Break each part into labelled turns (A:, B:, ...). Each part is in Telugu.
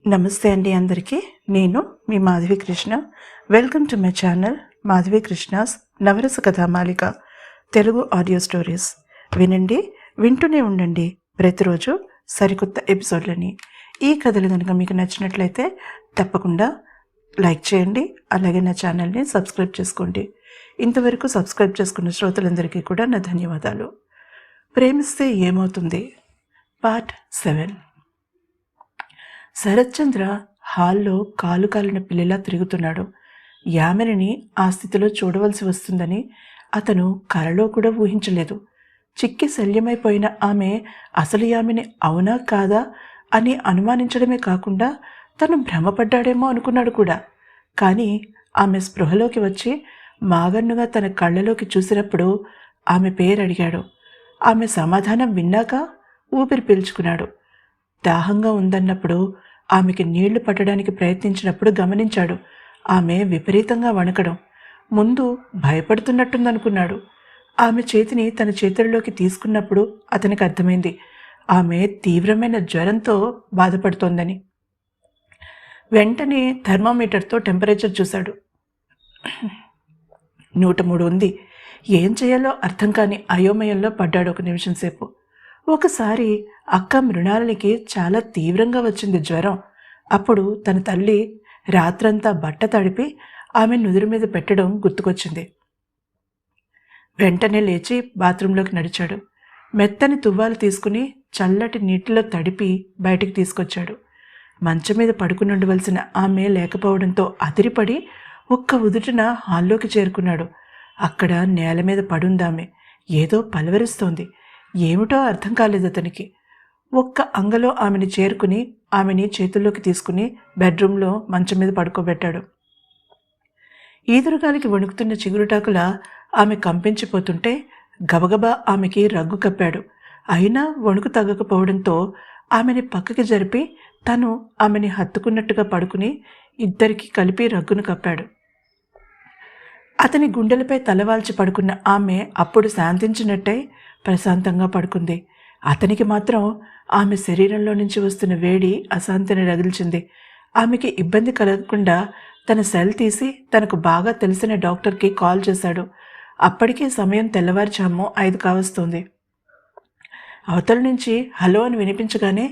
A: నమస్తే అండి అందరికీ. నేను మీ Madhavi Krishna. Welcome to my channel Madhavi Krishna's Navarasa Kathamalika Telugu audio stories. వినండి, వింటూనే ఉండండి ప్రతిరోజు సరికొత్త ఎపిసోడ్లని. ఈ కథలు కనుక మీకు నచ్చినట్లయితే తప్పకుండా లైక్ చేయండి, అలాగే నా ఛానల్ని సబ్స్క్రైబ్ చేసుకోండి. ఇంతవరకు సబ్స్క్రైబ్ చేసుకున్న శ్రోతలందరికీ కూడా నా ధన్యవాదాలు. ప్రేమిస్తే ఏమవుతుంది, పార్ట్ 7. శరత్చంద్ర హాల్లో కాలు కాలిన పిల్లలా తిరుగుతున్నాడు. యామినిని ఆ స్థితిలో చూడవలసి వస్తుందని అతను కలలో కూడా ఊహించలేదు. చిక్కి శల్యమైపోయిన ఆమె అసలు యామిని అవునా కాదా అని అనుమానించడమే కాకుండా తను భ్రమపడ్డాడేమో అనుకున్నాడు కూడా. కానీ ఆమె స్పృహలోకి వచ్చి మాగన్నుగా తన కళ్ళలోకి చూసినప్పుడు ఆమె పేరు అడిగాడు. ఆమె సమాధానం విన్నాక ఊపిరి పీల్చుకున్నాడు. దాహంగా ఉందన్నప్పుడు ఆమెకి నీళ్లు పట్టడానికి ప్రయత్నించినప్పుడు గమనించాడు ఆమె విపరీతంగా వణకడం. ముందు భయపడుతున్నట్టుందనుకున్నాడు. ఆమె చేతిని తన చేతుల్లోకి తీసుకున్నప్పుడు అతనికి అర్థమైంది ఆమె తీవ్రమైన జ్వరంతో బాధపడుతోందని. వెంటనే థర్మామీటర్తో టెంపరేచర్ చూశాడు. 103 ఉంది. ఏం చేయాలో అర్థం కాని అయోమయంలో పడ్డాడు ఒక నిమిషం సేపు. ఒకసారి అక్క మృణాలినికి చాలా తీవ్రంగా వచ్చింది జ్వరం. అప్పుడు తన తల్లి రాత్రంతా బట్ట తడిపి ఆమె నుదురు మీద పెట్టడం గుర్తుకొచ్చింది. వెంటనే లేచి బాత్రూంలోకి నడిచాడు. మెత్తని తువ్వాలు తీసుకుని చల్లటి నీటిలో తడిపి బయటికి తీసుకొచ్చాడు. మంచం మీద పడుకుని ఉండవలసిన ఆమె లేకపోవడంతో అదిరిపడి ఒక్క ఉదుటిన హాల్లోకి చేరుకున్నాడు. అక్కడ నేల మీద పడుందామె. ఏదో పలవరిస్తోంది. ఏమిటో అర్థం కాలేదు అతనికి. ఒక్క అంగలో ఆమెని చేరుకుని ఆమెని చేతుల్లోకి తీసుకుని బెడ్రూమ్లో మంచం మీద పడుకోబెట్టాడు. ఈదురుగాలికి వణుకుతున్న చిగురుటాకులా ఆమె కంపించిపోతుంటే గబగబా ఆమెకి రగ్గు కప్పాడు. అయినా వణుకు తగ్గకపోవడంతో ఆమెని పక్కకి జరిపి తను ఆమెని హత్తుకున్నట్టుగా పడుకుని ఇద్దరికి కలిపి రగ్గును కప్పాడు. అతని గుండెలపై తలవాల్చి పడుకున్న ఆమె అప్పుడు శాంతించినట్టయి ప్రశాంతంగా పడుకుంది. అతనికి మాత్రం ఆమె శరీరంలో నుంచి వస్తున్న వేడి అశాంతిని రగిల్చింది. ఆమెకి ఇబ్బంది కలగకుండా తన సెల్ తీసి తనకు బాగా తెలిసిన డాక్టర్కి కాల్ చేశాడు. అప్పటికే సమయం తెల్లవారుజాము 5 కావస్తోంది. అవతల నుంచి హలో అని వినిపించగానే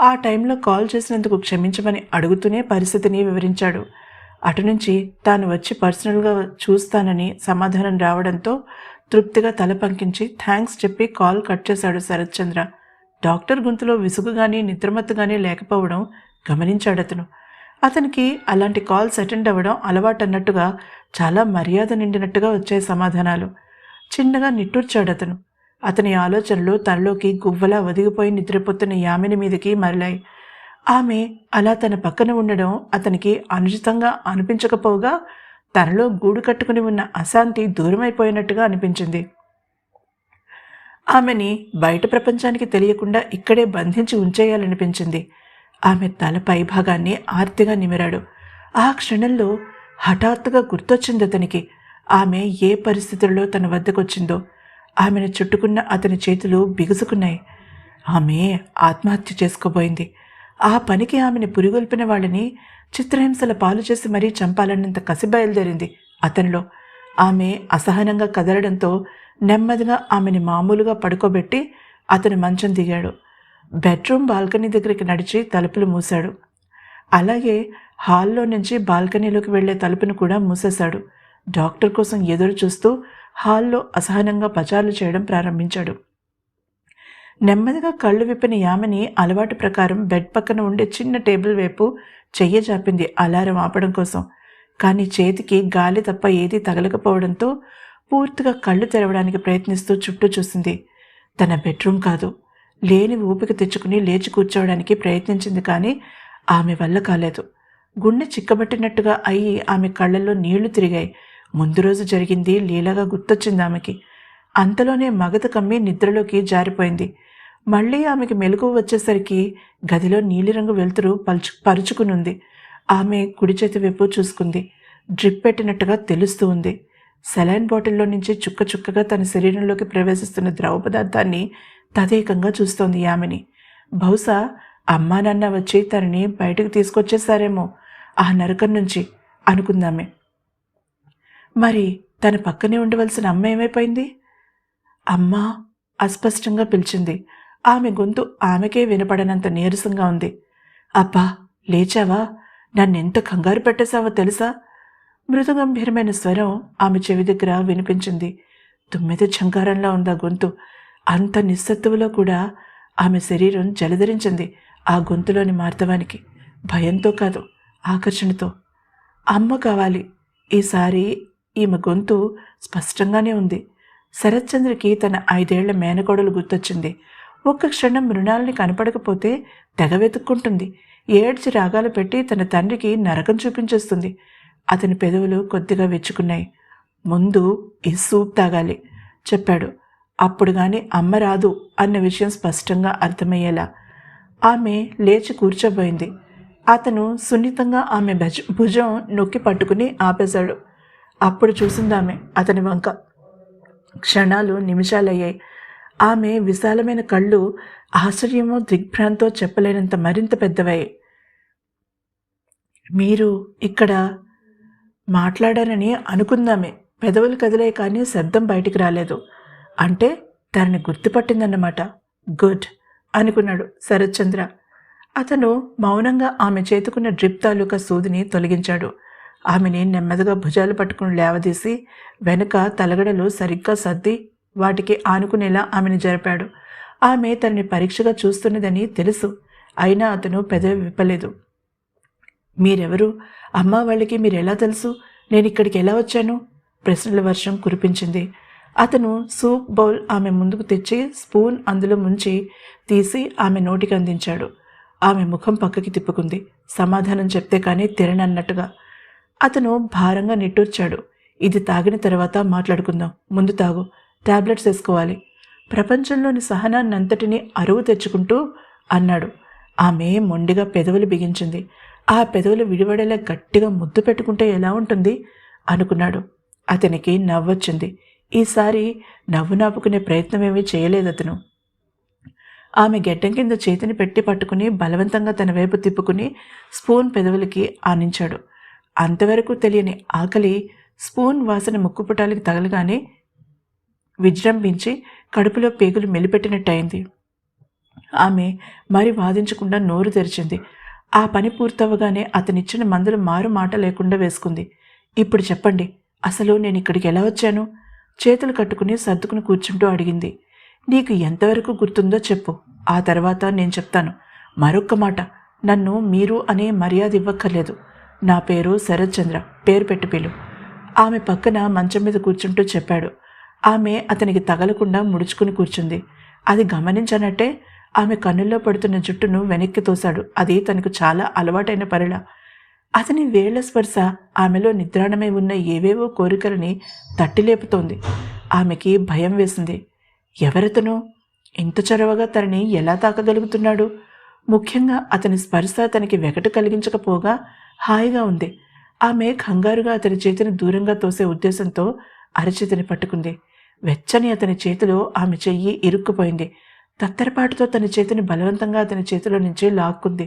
A: ఆ టైంలో కాల్ చేసినందుకు క్షమించమని అడుగుతూనే పరిస్థితిని వివరించాడు. అటు నుంచి తాను వచ్చి పర్సనల్గా చూస్తానని సమాధానం రావడంతో తృప్తిగా తల పంకించి థ్యాంక్స్ చెప్పి కాల్ కట్ చేశాడు శరత్చంద్ర. డాక్టర్ గొంతులో విసుగు కానీ నిద్రమత్తు కానీ లేకపోవడం గమనించాడతను. అతనికి అలాంటి కాల్స్ అటెండ్ అవ్వడం అలవాటన్నట్టుగా చాలా మర్యాద నిండినట్టుగా వచ్చాయి సమాధానాలు. చిన్నగా నిట్టూర్చాడతను. అతని ఆలోచనలు తనలోకి గువ్వలా ఒదిగిపోయి నిద్రపోతున్న యామిని మీదకి మరలాయి. ఆమె అలా తన పక్కన ఉండడం అతనికి అనుచితంగా అనిపించకపోగా తనలో గూడు కట్టుకుని ఉన్న అశాంతి దూరమైపోయినట్టుగా అనిపించింది. ఆమెని బయట ప్రపంచానికి తెలియకుండా ఇక్కడే బంధించి ఉంచేయాలనిపించింది. ఆమె తల పైభాగాన్ని ఆర్తిగా నిమిరాడు. ఆ క్షణంలో హఠాత్తుగా గుర్తొచ్చింది అతనికి ఆమె ఏ పరిస్థితుల్లో తన వద్దకొచ్చిందో. ఆమెను చుట్టుకున్న అతని చేతులు బిగుసుకున్నాయి. ఆమె ఆత్మహత్య చేసుకోబోయింది. ఆ పనికి ఆమెను పురిగొల్పిన వాళ్ళని చిత్రహింసల పాలు చేసి మరీ చంపాలన్నంత కసి బయలుదేరింది అతనిలో. ఆమె అసహనంగా కదలడంతో నెమ్మదిగా ఆమెని మామూలుగా పడుకోబెట్టి అతను మంచం దిగాడు. బెడ్రూమ్ బాల్కనీ దగ్గరికి నడిచి తలుపులు మూశాడు. అలాగే హాల్లో నుంచి బాల్కనీలోకి వెళ్లే తలుపును కూడా మూసేశాడు. డాక్టర్ కోసం ఎదురు చూస్తూ హాల్లో అసహనంగా పచారులు చేయడం ప్రారంభించాడు. నెమ్మదిగా కళ్ళు విప్పిన యామిని అలవాటు ప్రకారం బెడ్ పక్కన ఉండే చిన్న టేబుల్ వైపు చెయ్యి చాపింది అలారం ఆపడం కోసం. కానీ చేతికి గాలి తప్ప ఏదీ తగలకపోవడంతో పూర్తిగా కళ్ళు తెరవడానికి ప్రయత్నిస్తూ చుట్టూ చూసింది. తన బెడ్రూమ్ కాదు. లేని ఊపిక తెచ్చుకుని లేచి కూర్చోవడానికి ప్రయత్నించింది. కానీ ఆమె వల్ల కాలేదు. గుండె చిక్కబట్టినట్టుగా అయ్యి ఆమె కళ్ళల్లో నీళ్లు తిరిగాయి. ముందు రోజు జరిగింది లీలగా గుర్తొచ్చింది ఆమెకి. అంతలోనే మగత కమ్మి నిద్రలోకి జారిపోయింది. మళ్ళీ ఆమెకి మెలకువ వచ్చేసరికి గదిలో నీలిరంగు వెలుతురు పరుచుకునుంది. ఆమె కుడి చేతి వైపు చూసుకుంది. డ్రిప్ పెట్టినట్టుగా తెలుస్తూ ఉంది. సెలైన్ బాటిల్లో నుంచి చుక్క చుక్కగా తన శరీరంలోకి ప్రవేశిస్తున్న ద్రవ పదార్థాన్ని తదేకంగా చూస్తోంది యామిని. బహుశా అమ్మా నాన్న వచ్చి తనని బయటకు తీసుకొచ్చేసారేమో ఆ నరకం నుంచి అనుకుందామే. మరి తన పక్కనే ఉండవలసిన అమ్మ ఏమైపోయింది? అమ్మా అస్పష్టంగా పిలిచింది. ఆమె గొంతు ఆమెకే వినపడనంత నీరసంగా ఉంది. అబ్బా, లేచావా? నన్నెంత కంగారు పెట్టేశావో తెలుసా? మృదుగంభీరమైన స్వరం ఆమె చెవి దగ్గర వినిపించింది. తుమ్మెద ఝంకారంలా ఉందా గొంతు. అంత నిస్సత్తువలో కూడా ఆమె శరీరం జలధరించింది ఆ గొంతులోని మార్దవానికి. భయంతో కాదు, ఆకర్షణతో. అమ్మ కావాలి. ఈసారి ఈమె గొంతు స్పష్టంగానే ఉంది. శరత్చంద్రకి తన 5 ఏళ్ల మేనకోడలు గుర్తొచ్చింది. ఒక్క క్షణం మృణాలని కనపడకపోతే తెగ వెతుక్కుంటుంది. ఏడ్చి రాగాలు పెట్టి తన తండ్రికి నరకం చూపించేస్తుంది. అతని పెదవులు కొద్దిగా వెచ్చుకున్నాయి. ముందు ఈ సూప్ తాగాలి చెప్పాడు. అప్పుడు గాని అమ్మ రాదు అన్న విషయం స్పష్టంగా అర్థమయ్యేలా. ఆమె లేచి కూర్చోబోయింది. అతను సున్నితంగా ఆమె భుజం నొక్కి పట్టుకుని ఆపేశాడు. అప్పుడు చూసిందామె అతని వంక. క్షణాలు నిమిషాలయ్యాయి. ఆమె విశాలమైన కళ్ళు ఆశ్చర్యమో దిగ్భ్రాంతో చెప్పలేనంత మరింత పెద్దవయ్యాయి. మీరు ఇక్కడ మాట్లాడారని అనుకుందామే. పెదవులు కదిలాయి కానీ శబ్దం బయటికి రాలేదు. అంటే తనని గుర్తుపట్టిందన్నమాట. గుడ్ అనుకున్నాడు శరత్చంద్ర. అతను మౌనంగా ఆమె చేతుకున్న డ్రిప్ తాలూకా సూదిని తొలగించాడు. ఆమెని నెమ్మదిగా భుజాలు పట్టుకుని లేవదీసి వెనుక తలగడలు సరిగ్గా సర్ది వాటికి ఆనుకునేలా ఆమెను జరిపాడు. ఆమె తనని పరీక్షగా చూస్తున్నదని తెలుసు. అయినా అతను పెదవి విప్పలేదు. మీరెవరు? అమ్మ వాళ్ళకి మీరెలా తెలుసు? నేను ఇక్కడికి ఎలా వచ్చాను? ప్రశ్నల వర్షం కురిపించింది. అతను సూప్ బౌల్ ఆమె ముందుకు తెచ్చి స్పూన్ అందులో ముంచి తీసి ఆమె నోటికి అందించాడు. ఆమె ముఖం పక్కకి తిప్పుకుంది. సమాధానం చెప్తే కానీ తిరనన్నట్టుగా. అతను భారంగా నిట్టూర్చాడు. ఇది తాగిన తర్వాత మాట్లాడుకుందాం. ముందు తాగు. టాబ్లెట్స్ వేసుకోవాలి. ప్రపంచంలోని సహనాన్నంతటినీ అరువు తెచ్చుకుంటూ అన్నాడు. ఆమె మొండిగా పెదవులు బిగించింది. ఆ పెదవులు విడివడేలా గట్టిగా ముద్దు పెట్టుకుంటే ఎలా ఉంటుంది అనుకున్నాడు. అతనికి నవ్వొచ్చింది. ఈసారి నవ్వు నాపుకునే ప్రయత్నమేమీ చేయలేదతను. ఆమె గెడ్డం కింద చేతిని పెట్టి పట్టుకుని బలవంతంగా తన వైపు తిప్పుకుని స్పూన్ పెదవులకి ఆనించాడు. అంతవరకు తెలియని ఆకలి స్పూన్ వాసన ముక్కుపుటాలకి తగలగానే విజృంభించి కడుపులో పేగులు మెలిపెట్టినట్టయింది. ఆమె మరి వాదించకుండా నోరు తెరిచింది. ఆ పని పూర్తవగానే అతనిచ్చిన మందులు మారు మాట లేకుండా వేసుకుంది. ఇప్పుడు చెప్పండి, అసలు నేను ఇక్కడికి ఎలా వచ్చాను? చేతులు కట్టుకుని సర్దుకుని కూర్చుంటూ అడిగింది. నీకు ఎంతవరకు గుర్తుందో చెప్పు. ఆ తర్వాత నేను చెప్తాను. మరొక్క మాట, నన్ను మీరు అనే మర్యాద ఇవ్వక్కర్లేదు. నా పేరు శరత్చంద్ర. పేరు పెట్టి పిలు. ఆమె పక్కన మంచం మీద కూర్చుంటూ చెప్పాడు. ఆమె అతనికి తగలకుండా ముడుచుకుని కూర్చుంది. అది గమనించనట్టే ఆమె కన్నుల్లో పడుతున్న జుట్టును వెనక్కి తోశాడు. అది తనకు చాలా అలవాటైన పనిలా. అతని వేళ్ల స్పర్శ ఆమెలో నిద్రాణమై ఉన్న ఏవేవో కోరికలని తట్టిలేపుతోంది. ఆమెకి భయం వేసింది. ఎవరతను? ఇంత చొరవగా తనని ఎలా తాకగలుగుతున్నాడు? ముఖ్యంగా అతని స్పర్శ తనకి వెగట కలిగించకపోగా హాయిగా ఉంది. ఆమె కంగారుగా అతని చేతిని దూరంగా తోసే ఉద్దేశంతో అరచేతిని పట్టుకుంది. వెచ్చని అతని చేతిలో ఆమె చెయ్యి ఇరుక్కుపోయింది. తత్తరపాటుతో తన చేతిని బలవంతంగా అతని చేతిలో నుంచి లాక్కుంది.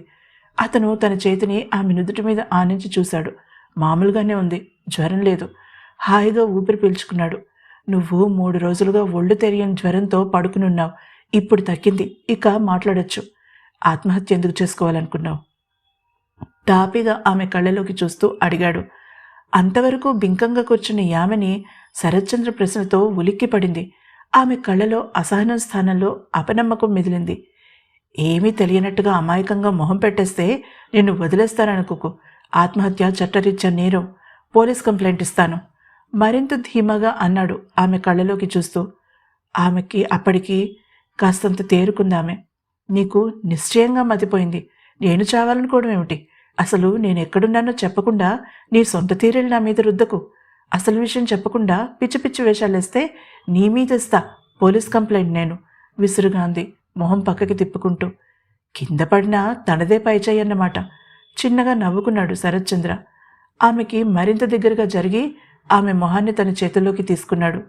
A: అతను తన చేతిని ఆమె నుదుటి మీద ఆనించి చూశాడు. మామూలుగానే ఉంది. జ్వరం లేదు. హాయిగా ఊపిరి పీల్చుకున్నాడు. నువ్వు 3 రోజులుగా ఒళ్ళు తెలియని జ్వరంతో పడుకునున్నావు. ఇప్పుడు తగ్గింది. ఇక మాట్లాడొచ్చు. ఆత్మహత్య ఎందుకు చేసుకోవాలనుకున్నావు? తాపిగా ఆమె కళ్ళలోకి చూస్తూ అడిగాడు. అంతవరకు బింకంగా కూర్చున్న యామిని శరత్చంద్ర ప్రశ్నతో ఉలిక్కిపడింది. ఆమె కళ్ళలో అసహనం స్థానంలో అపనమ్మకం మెదిలింది. ఏమీ తెలియనట్టుగా అమాయకంగా మొహం పెట్టేస్తే నిన్ను వదిలేస్తాననుకోకు. ఆత్మహత్య చట్టరీత్యా నేరం. పోలీస్ కంప్లైంట్ ఇస్తాను. మరింత ధీమాగా అన్నాడు ఆమె కళ్ళలోకి చూస్తూ. ఆమెకి అప్పటికి కాస్తంత తేరుకుందామె. నీకు నిశ్చయంగా మతిపోయింది. నేను చావాలనుకోవడం ఏమిటి? అసలు నేనెక్కడున్నానో చెప్పకుండా నీ సొంత తీరెలు నా మీద రుద్దకు. అసలు విషయం చెప్పకుండా పిచ్చి పిచ్చి వేషాలేస్తే నీ మీదిస్తా పోలీస్ కంప్లైంట్ నేను, విసురుగా అంది మొహం పక్కకి తిప్పుకుంటూ. కింద పడినా తనదే పైచేయన్నమాట. చిన్నగా నవ్వుకున్నాడు శరత్చంద్ర. ఆమెకి మరింత దగ్గరగా జరిగి ఆమె మొహాన్ని తన చేతుల్లోకి తీసుకున్నాడు.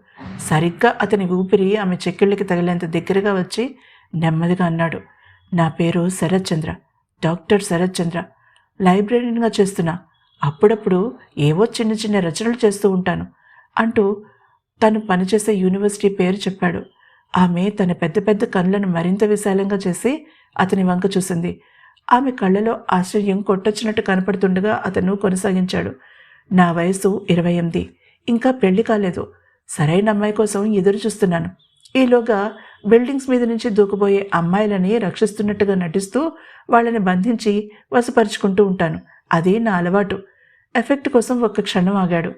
A: సరిగ్గా అతని ఊపిరి ఆమె చెక్కిళ్ళకి తగిలేంత దగ్గరగా వచ్చి నెమ్మదిగా అన్నాడు. నా పేరు శరత్ చంద్ర, డాక్టర్ శరత్ చంద్ర. లైబ్రరీగా చేస్తున్నా. అప్పుడప్పుడు ఏవో చిన్న చిన్న రచనలు చేస్తూ ఉంటాను అంటూ తను పనిచేసే యూనివర్సిటీ పేరు చెప్పాడు. ఆమె తన పెద్ద పెద్ద కళ్ళను మరింత విశాలంగా చేసి అతని వంక చూసింది. ఆమె కళ్ళలో ఆశ్చర్యం కొట్టొచ్చినట్టు కనపడుతుండగా అతను కొనసాగించాడు. నా వయసు 28. ఇంకా పెళ్లి కాలేదు. సరైన అమ్మాయి కోసం ఎదురు చూస్తున్నాను. ఈలోగా బిల్డింగ్స్ మీద నుంచి దూకుపోయే అమ్మాయిలని రక్షిస్తున్నట్టుగా నటిస్తూ వాళ్ళని బంధించి వశపరుచుకుంటూ ఉంటాను. అది నా అలవాటు. ఎఫెక్ట్ కోసం ఒక్క క్షణం ఆగాడు.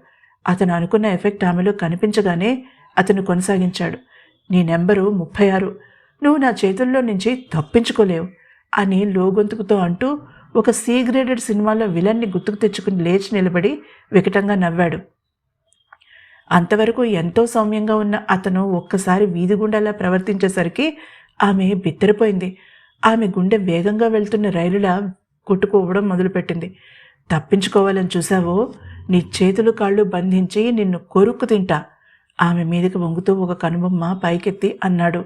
A: అతను అనుకున్న ఎఫెక్ట్ ఆమెలో కనిపించగానే అతను కొనసాగించాడు. నీ నెంబరు 36. నువ్వు నా చేతుల్లో నుంచి తప్పించుకోలేవు అని లోగొంతుకుతో అంటూ ఒక సి గ్రేడెడ్ సినిమాలో విలన్ని గుర్తుకు తెచ్చుకుని లేచి నిలబడి వికటంగా నవ్వాడు. అంతవరకు ఎంతో సౌమ్యంగా ఉన్న అతను ఒక్కసారి వీధిగుండలా ప్రవర్తించేసరికి ఆమె బిత్తరిపోయింది. ఆమె గుండె వేగంగా వెళ్తున్న రైలులా కొట్టుకోవడం మొదలుపెట్టింది. తప్పించుకోవాలని చూసావో, నీ చేతులు కాళ్ళు బంధించి నిన్ను కొరుక్కు తింటా. ఆమె మీదకి వంగుతూ ఒక కనుబొమ్మ పైకెత్తి అన్నాడు.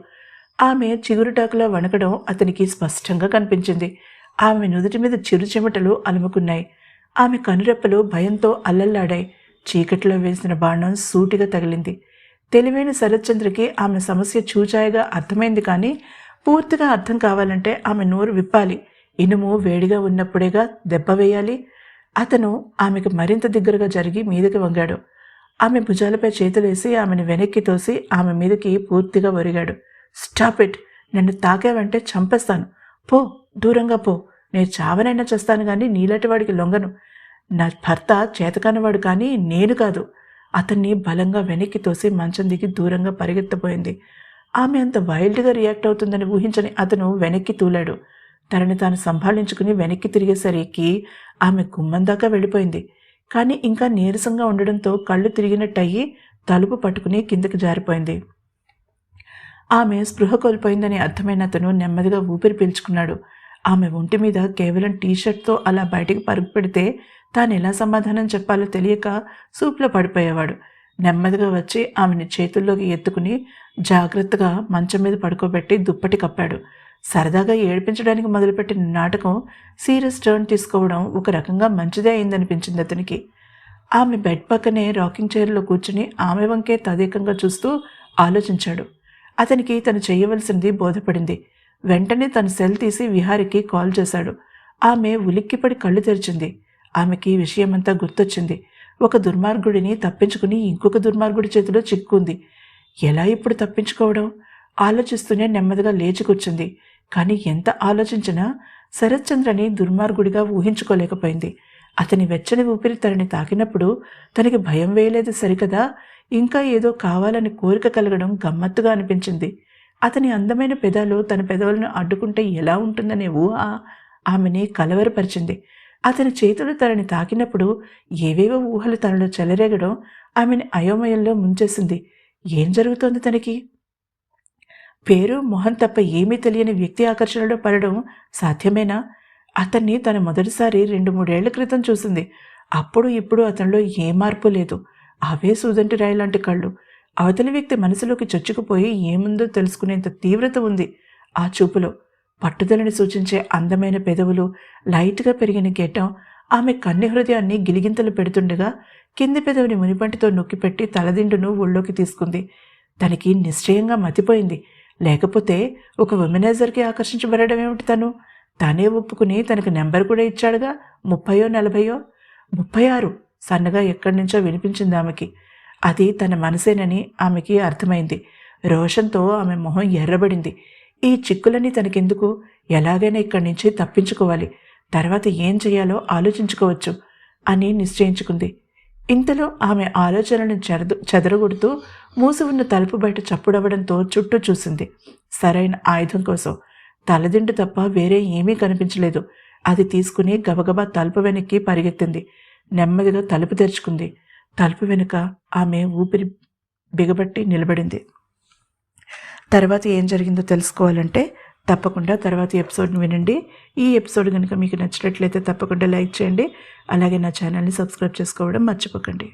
A: ఆమె చిగురుటాకులా వణకడం అతనికి స్పష్టంగా కనిపించింది. ఆమె నుదుటి మీద చిరు చెమటలు అలుముకున్నాయి. ఆమె కనురెప్పలు భయంతో అల్లల్లాడాయి. చీకట్లో వేసిన బాణం సూటిగా తగిలింది. తెలివైన శరత్చంద్రకి ఆమె సమస్య చూచాయగా అర్థమైంది. కానీ పూర్తిగా అర్థం కావాలంటే ఆమె నోరు విప్పాలి. ఇనుము వేడిగా ఉన్నప్పుడేగా దెబ్బ వేయాలి. అతను ఆమెకు మరింత దగ్గరగా జరిగి మీదకి వంగాడు. ఆమె భుజాలపై చేతులేసి ఆమెను వెనక్కి తోసి ఆమె మీదకి పూర్తిగా ఒరిగాడు. Stop it! నన్ను తాకావంటే చంపేస్తాను. పో, దూరంగా పో. నేను చావనైనా చేస్తాను కానీ నీలాంటి వాడికి లొంగను. నా భర్త చేతకానివాడు కానీ నేను కాదు. అతన్ని బలంగా వెనక్కి తోసి మంచం దిగి దూరంగా పరిగెత్తబోయింది. ఆమె అంత వైల్డ్గా రియాక్ట్ అవుతుందని ఊహించని అతను వెనక్కి తూలాడు. తనని తాను సంభాళించుకుని వెనక్కి తిరిగేసరికి ఆమె గుమ్మం దాకా వెళ్ళిపోయింది. కానీ ఇంకా నీరసంగా ఉండడంతో కళ్ళు తిరిగినట్టయి తలుపు పట్టుకుని కిందకి జారిపోయింది. ఆమె స్పృహ కోల్పోయిందని అర్థమైన అతను నెమ్మదిగా ఊపిరి పీల్చుకున్నాడు. ఆమె ఒంటి మీద కేవలం టీషర్ట్తో అలా బయటికి పరుగు పెడితే తాను ఎలా సమాధానం చెప్పాలో తెలియక సూప్లో పడిపోయేవాడు. నెమ్మదిగా వచ్చి ఆమెను చేతుల్లోకి ఎత్తుకుని జాగ్రత్తగా మంచం మీద పడుకోబెట్టి దుప్పటి కప్పాడు. సరదాగా ఏడిపించడానికి మొదలుపెట్టిన నాటకం సీరియస్ టర్న్ తీసుకోవడం ఒక రకంగా మంచిదే అయిందనిపించింది అతనికి. ఆమె బెడ్ పక్కనే రాకింగ్ చైర్లో కూర్చుని ఆమె వంకే తదేకంగా చూస్తూ ఆలోచించాడు. అతనికి తను చేయవలసింది బోధపడింది. వెంటనే తన సెల్ తీసి విహారికి కాల్ చేశాడు. ఆమె ఉలిక్కిపడి కళ్ళు తెరిచింది. ఆమెకి విషయమంతా గుర్తొచ్చింది. ఒక దుర్మార్గుడిని తప్పించుకుని ఇంకొక దుర్మార్గుడి చేతిలో చిక్కుంది. ఎలా ఇప్పుడు తప్పించుకోవడం? ఆలోచిస్తూనే నెమ్మదిగా లేచి కూర్చుంది. కానీ ఎంత ఆలోచించినా శరత్చంద్రని దుర్మార్గుడిగా ఊహించుకోలేకపోయింది. అతని వెచ్చని ఊపిరి తనని తాకినప్పుడు తనకి భయం వేయలేదు సరికదా, ఇంకా ఏదో కావాలని కోరిక కలగడం గమ్మత్తుగా అనిపించింది. అతని అందమైన పెదాలు తన పెదవులను అడ్డుకుంటే ఎలా ఉంటుందనే ఊహ ఆమెని కలవరపరిచింది. అతని చేతులు తనని తాకినప్పుడు ఏవేవో ఊహలు తనలో చెలరేగడం ఆమెని అయోమయంలో ముంచేసింది. ఏం జరుగుతోంది తనకి? పేరు మొహం తప్ప ఏమీ తెలియని వ్యక్తి ఆకర్షణలో పడడం సాధ్యమేనా? అతన్ని తన మొదటిసారి 2-3 ఏళ్ల క్రితం చూసింది. అప్పుడు ఇప్పుడు అతనిలో ఏ మార్పు లేదు. అవే సూదంటి రాయి లాంటి కళ్ళు. అవతలి వ్యక్తి మనసులోకి చొచ్చుకుపోయి ఏముందో తెలుసుకునేంత తీవ్రత ఉంది ఆ చూపులో. పట్టుదలని సూచించే అందమైన పెదవులు, లైట్గా పెరిగిన గెటం ఆమె కన్నె హృదయాన్ని గిలిగింతలు పెడుతుండగా కింది పెదవిని మునిపంటితో నొక్కిపెట్టి తలదిండును ఒళ్ళోకి తీసుకుంది. తనకి నిశ్చయంగా మతిపోయింది. లేకపోతే ఒక ఉమెనైజర్కి ఆకర్షించబడడం ఏమిటి? తానే ఒప్పుకుని తనకు నెంబర్ కూడా ఇచ్చాడుగా. 30 40 36 సన్నగా ఎక్కడి నుంచో వినిపించింది ఆమెకి. అది తన మనసేనని ఆమెకి అర్థమైంది. రోషంతో ఆమె మొహం ఎర్రబడింది. ఈ చిక్కులన్నీ తనకెందుకు? ఎలాగైనా ఇక్కడి నుంచి తప్పించుకోవాలి. తర్వాత ఏం చేయాలో ఆలోచించుకోవచ్చు అని నిశ్చయించుకుంది. ఇంతలో ఆమె ఆలోచనలను చెదరగొడుతూ మూసి ఉన్న తలుపు బయట చప్పుడవడంతో చుట్టూ చూసింది. సరైన ఆయుధం కోసం. తలదిండు తప్ప వేరే ఏమీ కనిపించలేదు. అది తీసుకుని గబగబా తలుపు వెనక్కి పరిగెత్తింది. నెమ్మదిగా తలుపు తెరుచుకుంది. తలుపు వెనుక ఆమె ఊపిరి బిగబట్టి నిలబడింది. తర్వాత ఏం జరిగిందో తెలుసుకోవాలంటే తప్పకుండా తర్వాత ఎపిసోడ్ని వినండి. ఈ ఎపిసోడ్ కనుక మీకు నచ్చినట్లయితే తప్పకుండా లైక్ చేయండి. అలాగే నా ఛానల్ని సబ్స్క్రైబ్ చేసుకోవడం మర్చిపోకండి.